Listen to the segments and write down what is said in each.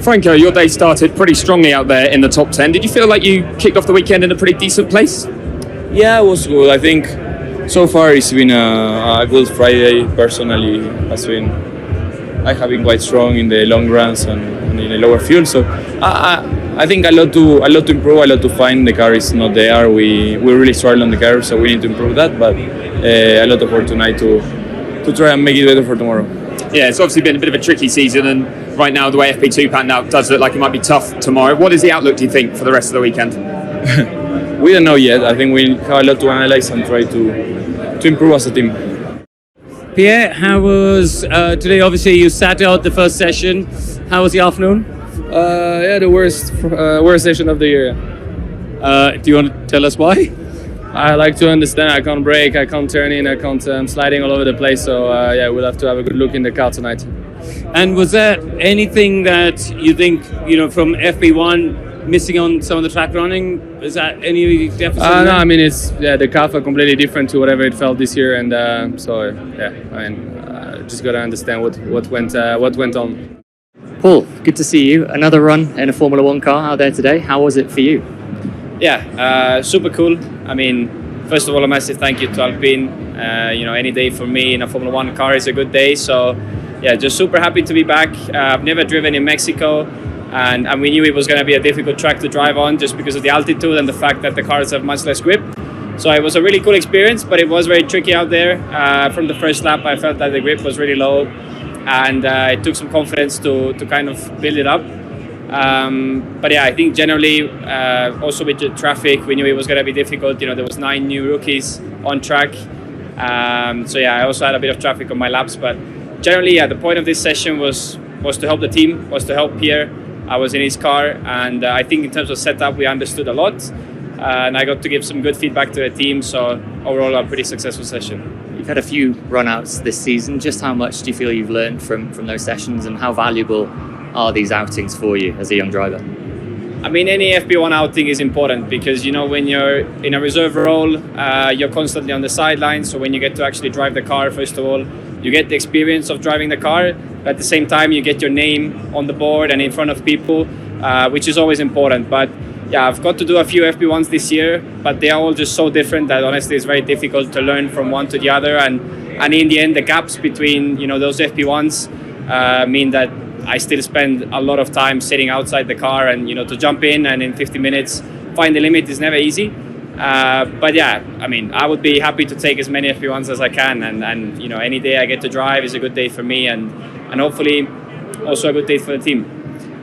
Franco, your day started pretty strongly out there in the top 10. Did you feel like you kicked off the weekend in a pretty decent place? Yeah, it was good. I think so far it's been a good Friday. Personally, I have been quite strong in the long runs and in the lower fuel. So I think a lot to improve, a lot to find. The car is not there. We really struggle on the car, so we need to improve that. But a lot of work tonight to try and make it better for tomorrow. Yeah, it's obviously been a bit of a tricky season, and right now the way FP2 panned out does look like it might be tough tomorrow. What is the outlook, do you think, for the rest of the weekend? We don't know yet. I think we have a lot to analyze and try to improve as a team. Pierre, how was today? Obviously, you sat out the first session. How was the afternoon? Yeah, the worst session of the year. Do you want to tell us why? I like to understand. I can't brake, I can't turn in, I'm sliding all over the place. So yeah, we'll have to have a good look in the car tonight. And was there anything that you think, from FP1 missing on some of the track running? Is that any deficit? No, I mean the car felt completely different to whatever it felt this year, and so yeah, I mean just got to understand what went on. Paul, good to see you. Another run in a Formula One car out there today. How was it for you? Yeah, super cool. I mean, first of all, a massive thank you to Alpine. Any day for me in a Formula One car is a good day. So, yeah, just super happy to be back. I've never driven in Mexico, and we knew it was going to be a difficult track to drive on just because of the altitude and the fact that the cars have much less grip. So it was a really cool experience, but it was very tricky out there. From the first lap, I felt that the grip was really low, and it took some confidence to kind of build it up. But yeah, I think generally, also with the traffic, we knew it was going to be difficult. There was 9 new rookies on track. So yeah, I also had a bit of traffic on my laps. But generally, yeah, the point of this session was to help the team, was to help Pierre. I was in his car, and I think in terms of setup, we understood a lot. And I got to give some good feedback to the team. So overall, a pretty successful session. You've had a few run-outs this season. Just how much do you feel you've learned from those sessions, and how valuable are these outings for you as a young driver? I mean, any FP1 outing is important because, when you're in a reserve role, you're constantly on the sidelines. So when you get to actually drive the car, first of all, you get the experience of driving the car. But at the same time, you get your name on the board and in front of people, which is always important. But yeah, I've got to do a few FP1s this year, but they are all just so different that honestly it's very difficult to learn from one to the other. And in the end, the gaps between, those FP1s mean that I still spend a lot of time sitting outside the car, and to jump in and in 50 minutes find the limit is never easy. But yeah, I mean, I would be happy to take as many FP1s as I can, and any day I get to drive is a good day for me, and hopefully also a good day for the team.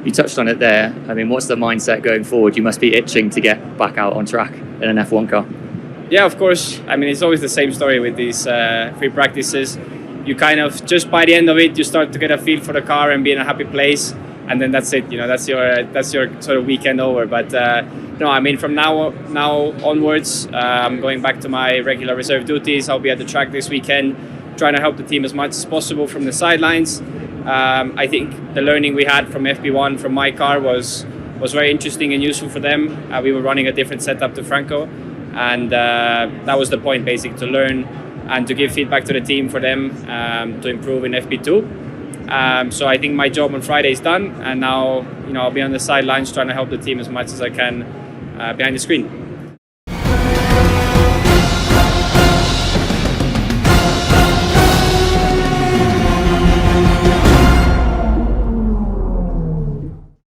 You touched on it there. I mean, what's the mindset going forward? You must be itching to get back out on track in an F1 car. Yeah, of course. I mean, it's always the same story with these free practices. You kind of, just by the end of it, you start to get a feel for the car and be in a happy place, and then that's it. That's your sort of weekend over. But no, I mean, from now onwards, I'm going back to my regular reserve duties. I'll be at the track this weekend, trying to help the team as much as possible from the sidelines. I think the learning we had from FP1 from my car was very interesting and useful for them. We were running a different setup to Franco, and that was the point, basically, to learn and to give feedback to the team for them to improve in FP2. So I think my job on Friday is done, and now I'll be on the sidelines trying to help the team as much as I can behind the screen.